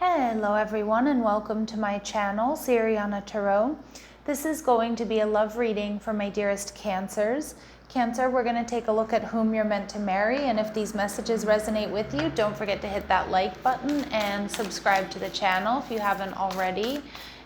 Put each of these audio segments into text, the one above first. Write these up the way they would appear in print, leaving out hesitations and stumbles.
Hello everyone and welcome to my channel, Siriana Tarot. This is going to be a love reading for my dearest Cancers. Cancer, we're going to take a look at whom you're meant to marry, and if these messages resonate with you, don't forget to hit that like button and subscribe to the channel if you haven't already.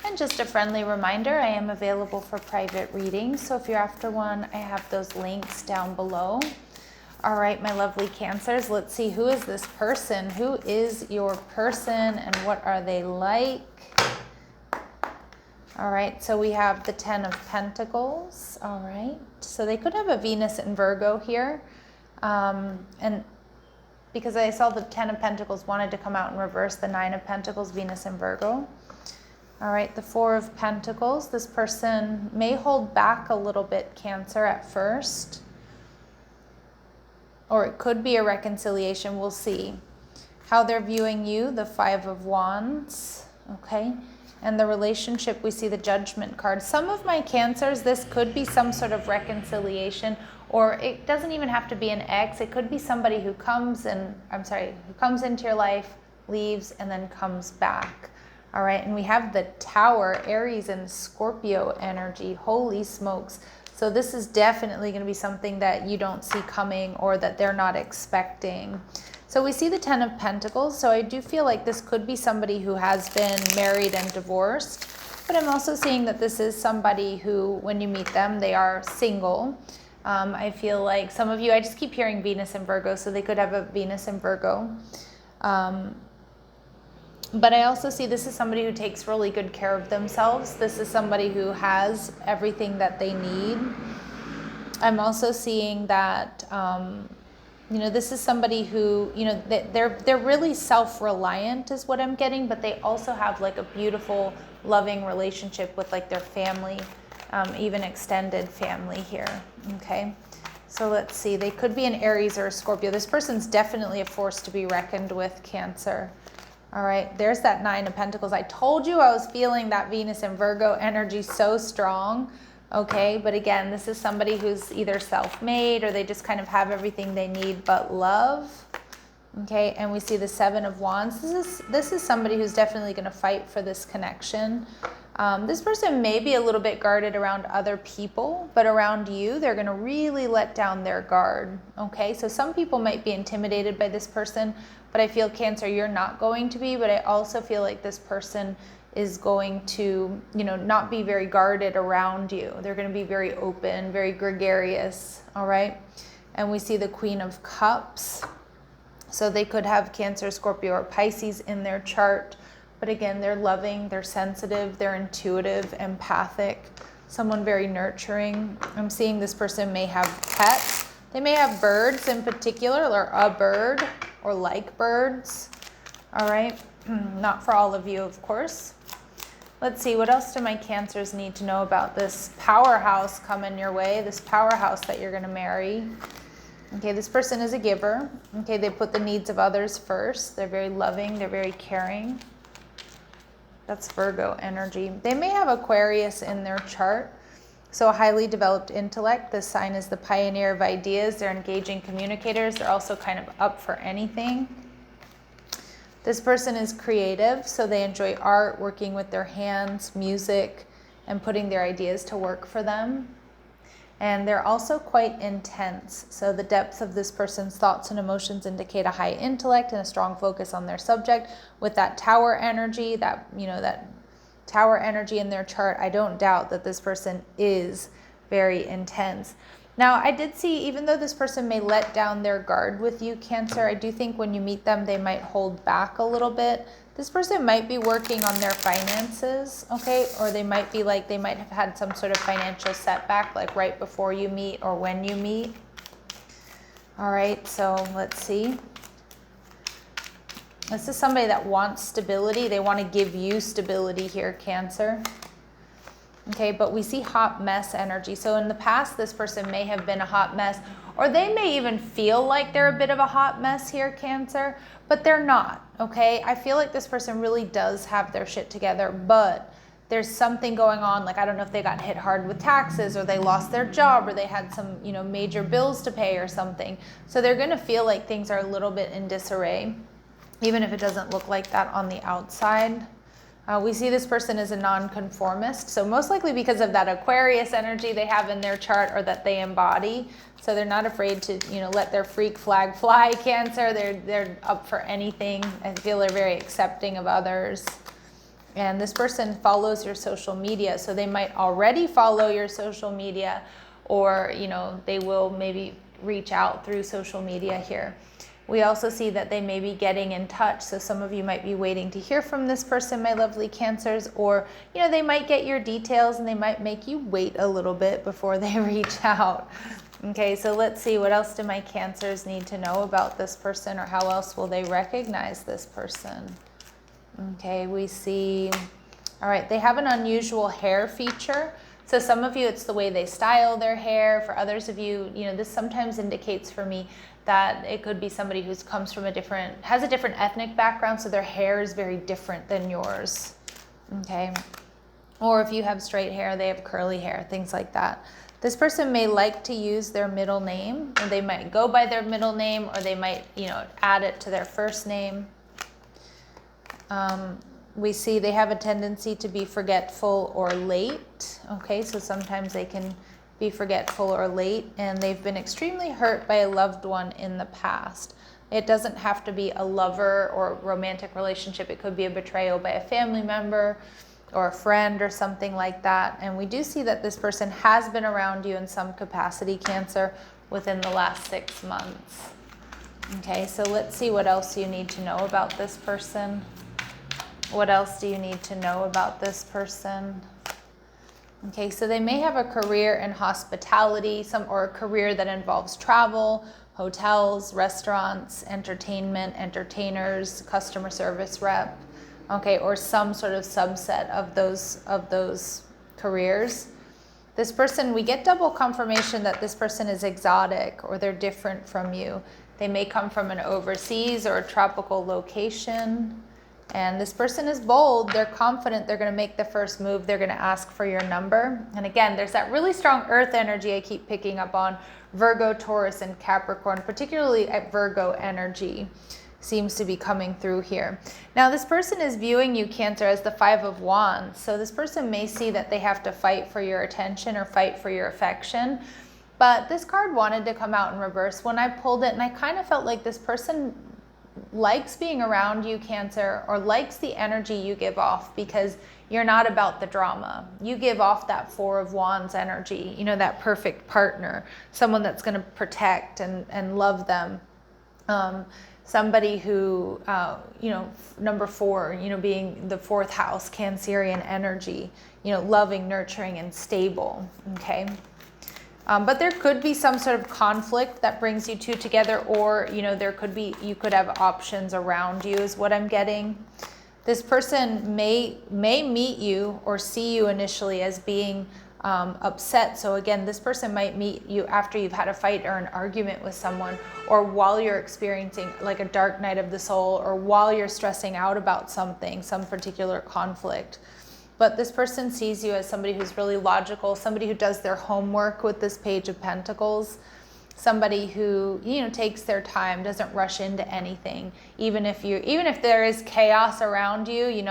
And just a friendly reminder, I am available for private readings, so if you're after one, I have those links down below. All right, my lovely Cancers, let's see, who is this person? Who is your person and what are they like? All right, so we have the 10 of Pentacles. All right, so they could have a Venus in Virgo here. And because I saw the 10 of Pentacles wanted to come out in reverse, the 9 of Pentacles, Venus in Virgo. All right, the 4 of Pentacles. This person may hold back a little bit, Cancer, at first. Or it could be a reconciliation, we'll see. How they're viewing you, the 5 of Wands, okay? And the relationship, we see the Judgment card. Some of my Cancers, this could be some sort of reconciliation, or it doesn't even have to be an ex. It could be somebody who comes who comes into your life, leaves, and then comes back. All right, and we have the Tower, Aries and Scorpio energy. Holy smokes. So this is definitely going to be something that you don't see coming or that they're not expecting. So we see the 10 of Pentacles. So I do feel like this could be somebody who has been married and divorced. But I'm also seeing that this is somebody who, when you meet them, they are single. I feel like some of you, I just keep hearing Venus in Virgo, so they could have a Venus in Virgo. But I also see this is somebody who takes really good care of themselves. This is somebody who has everything that they need. I'm also seeing that, this is somebody who, they're really self-reliant is what I'm getting, but they also have like a beautiful, loving relationship with like their family, even extended family here, okay? So let's see, they could be an Aries or a Scorpio. This person's definitely a force to be reckoned with, Cancer. All right, there's that 9 of Pentacles. I told you I was feeling that Venus and Virgo energy so strong, okay? But again, this is somebody who's either self-made or they just kind of have everything they need but love, okay? And we see the 7 of Wands. This is somebody who's definitely going to fight for this connection. This person may be a little bit guarded around other people, but around you, they're going to really let down their guard, okay? So some people might be intimidated by this person, but I feel, Cancer, you're not going to be, but I also feel like this person is going to, not be very guarded around you. They're going to be very open, very gregarious, all right? And we see the Queen of Cups. So they could have Cancer, Scorpio, or Pisces in their chart. But again, they're loving, they're sensitive, they're intuitive, empathic, someone very nurturing. I'm seeing this person may have pets. They may have birds in particular, or a bird, or like birds. All right, not for all of you, of course. Let's see, what else do my Cancers need to know about this powerhouse coming your way, this powerhouse that you're going to marry? Okay, this person is a giver. Okay, they put the needs of others first. They're very loving, they're very caring. That's Virgo energy. They may have Aquarius in their chart. So a highly developed intellect. This sign is the pioneer of ideas. They're engaging communicators. They're also kind of up for anything. This person is creative, so they enjoy art, working with their hands, music, and putting their ideas to work for them. And they're also quite intense. So the depth of this person's thoughts and emotions indicate a high intellect and a strong focus on their subject. With that Tower energy, that Tower energy in their chart, I don't doubt that this person is very intense. Now, I did see, even though this person may let down their guard with you, Cancer, I do think when you meet them, they might hold back a little bit. This person might be working on their finances, okay? Or they might have had some sort of financial setback, like right before you meet or when you meet. All right, so let's see. This is somebody that wants stability. They want to give you stability here, Cancer. Okay, but we see hot mess energy. So in the past, this person may have been a hot mess, or they may even feel like they're a bit of a hot mess here, Cancer, but they're not, okay? I feel like this person really does have their shit together, but there's something going on. Like, I don't know if they got hit hard with taxes, or they lost their job, or they had some, major bills to pay or something. So they're going to feel like things are a little bit in disarray. even if it doesn't look like that on the outside. We see this person as a nonconformist, so most likely because of that Aquarius energy they have in their chart or that they embody. So they're not afraid to, let their freak flag fly, Cancer. They're up for anything. I feel they're very accepting of others. And this person follows your social media, so they might already follow your social media, or they will maybe reach out through social media here. We also see that they may be getting in touch, so some of you might be waiting to hear from this person, my lovely Cancers, or they might get your details and they might make you wait a little bit before they reach out. Okay, so let's see, what else do my Cancers need to know about this person, or how else will they recognize this person? Okay, we see, all right, they have an unusual hair feature. So some of you, it's the way they style their hair. For others of you, this sometimes indicates for me that it could be somebody who comes from has a different ethnic background, so their hair is very different than yours. Okay, or if you have straight hair, they have curly hair, things like that. This person may like to use their middle name, or they might go by their middle name, or they might, add it to their first name. We see they have a tendency to be forgetful or late. Okay, so sometimes they can be forgetful or late, and they've been extremely hurt by a loved one in the past. It doesn't have to be a lover or romantic relationship. It could be a betrayal by a family member or a friend or something like that. And we do see that this person has been around you in some capacity, Cancer, within the last 6 months. Okay, so let's see what else you need to know about this person. What else do you need to know about this person? Okay, so they may have a career in hospitality, or a career that involves travel, hotels, restaurants, entertainment, entertainers, customer service rep, okay, or some sort of subset of those careers. This person, we get double confirmation that this person is exotic, or they're different from you. They may come from an overseas or a tropical location. And this person is bold, they're confident, they're going to make the first move, they're going to ask for your number. And again, there's that really strong earth energy I keep picking up on, Virgo, Taurus, and Capricorn, particularly at Virgo energy seems to be coming through here. Now, this person is viewing you, Cancer, as the Five of Wands. So this person may see that they have to fight for your attention or fight for your affection. But this card wanted to come out in reverse when I pulled it, and I kind of felt like this person likes being around you, Cancer, or likes the energy you give off, because you're not about the drama. You give off that Four of Wands energy, that perfect partner, someone that's going to protect and love them. Somebody who, number 4, being the 4th house, Cancerian energy, loving, nurturing, and stable, okay? But there could be some sort of conflict that brings you two together, or, you could have options around you is what I'm getting. This person may meet you or see you initially as being upset. So again, this person might meet you after you've had a fight or an argument with someone, or while you're experiencing like a dark night of the soul, or while you're stressing out about something, some particular conflict. But this person sees you as somebody who's really logical, somebody who does their homework with this Page of Pentacles, somebody who, takes their time, doesn't rush into anything. Even if there is chaos around you, you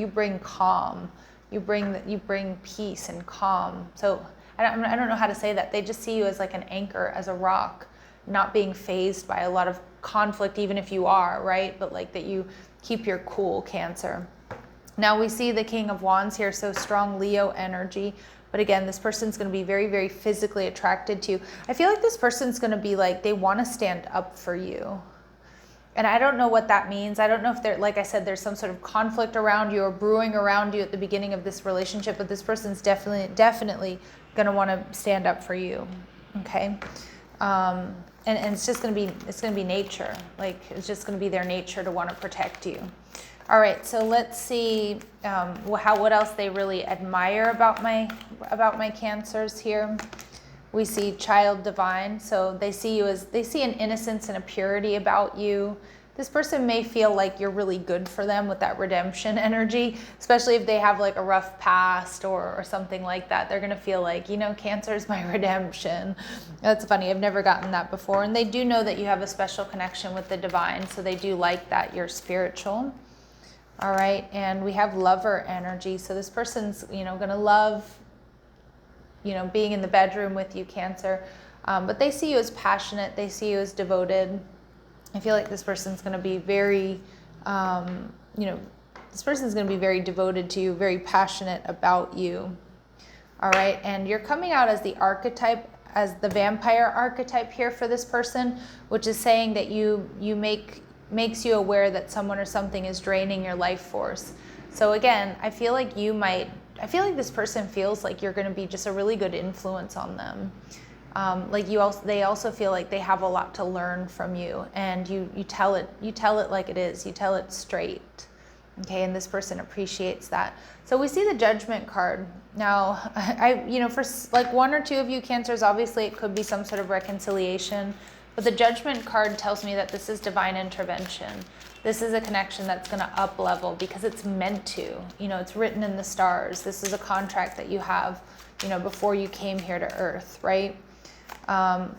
bring calm. You bring peace and calm. So I don't know how to say that. They just see you as like an anchor, as a rock, not being fazed by a lot of conflict, even if you are, right? But like that you keep your cool, Cancer. Now we see the King of Wands here, so strong Leo energy. But again, this person's going to be very, very physically attracted to you. I feel like this person's going to be like, they want to stand up for you. And I don't know what that means. I don't know if there, like I said, there's some sort of conflict around you or brewing around you at the beginning of this relationship, but this person's definitely going to want to stand up for you. Okay. And it's just going to be nature. Like, it's just going to be their nature to want to protect you. All right, so let's see what else they really admire about my Cancers here. We see child divine, so they see an innocence and a purity about you. This person may feel like you're really good for them with that redemption energy, especially if they have like a rough past or something like that. They're going to feel like, you know, Cancer is my redemption. That's funny. I've never gotten that before. And they do know that you have a special connection with the divine. So they do like that you're spiritual. All right. And we have Lover energy. So this person's, you know, going to love, you know, being in the bedroom with you, Cancer. But they see you as passionate. They see you as devoted. I feel like this person's going to be very, you know, this person's going to be very devoted to you, very passionate about you. All right. And you're coming out as the archetype, as the vampire archetype here for this person, which is saying that makes you aware that someone or something is draining your life force. So again, I feel like this person feels like you're going to be just a really good influence on them. Like they also feel like they have a lot to learn from you, and you tell it like it is. You tell it straight, okay? And this person appreciates that. So we see the Judgment card. Now, you know, for like one or two of you Cancers, obviously it could be some sort of reconciliation, but the Judgment card tells me that this is divine intervention. This is a connection that's going to up level because it's meant to. You know, it's written in the stars. This is a contract that you have, you know, before you came here to Earth, right?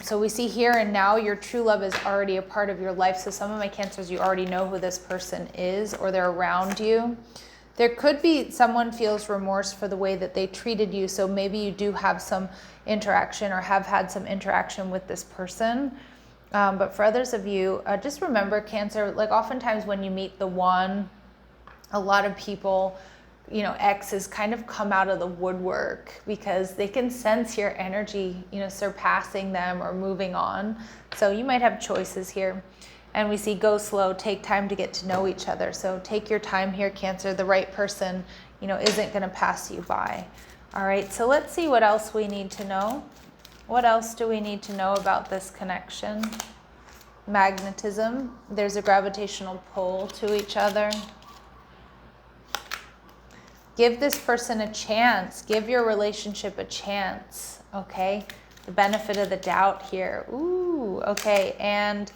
So we see here and now your true love is already a part of your life. So some of my Cancers, you already know who this person is, or they're around you. There could be someone feels remorse for the way that they treated you. So maybe you do have some interaction or have had some interaction with this person. But for others of you, just remember, Cancer, like oftentimes when you meet the one, a lot of people, you know, exes kind of come out of the woodwork because they can sense your energy, you know, surpassing them or moving on. So you might have choices here. And we see go slow, take time to get to know each other. So take your time here, Cancer. The right person, you know, isn't going to pass you by. All right, so let's see what else we need to know. What else do we need to know about this connection? Magnetism. There's a gravitational pull to each other. Give this person a chance. Give your relationship a chance, okay? The benefit of the doubt here. Ooh, okay. And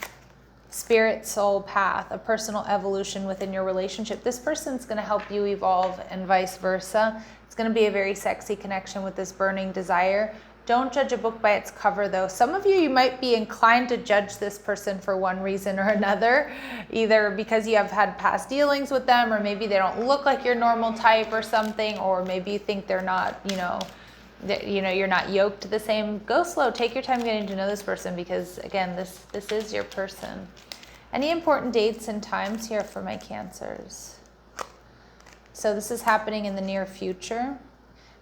spirit soul path, a personal evolution within your relationship. This person's going to help you evolve and vice versa. It's going to be a very sexy connection with this burning desire. Don't judge a book by its cover, though. Some of you might be inclined to judge this person for one reason or another, either because you have had past dealings with them, or maybe they don't look like your normal type or something, or maybe you think they're not, you know, you're not yoked to the same. Go slow. Take your time getting to know this person because, again, this is your person. Any important dates and times here for my Cancers? So this is happening in the near future.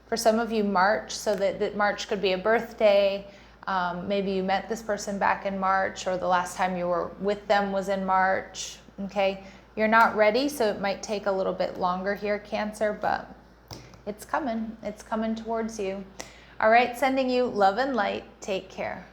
For some of you, March, so that March could be a birthday. Maybe you met this person back in March, or the last time you were with them was in March, okay? You're not ready, so it might take a little bit longer here, Cancer, but it's coming. It's coming towards you. All right, sending you love and light. Take care.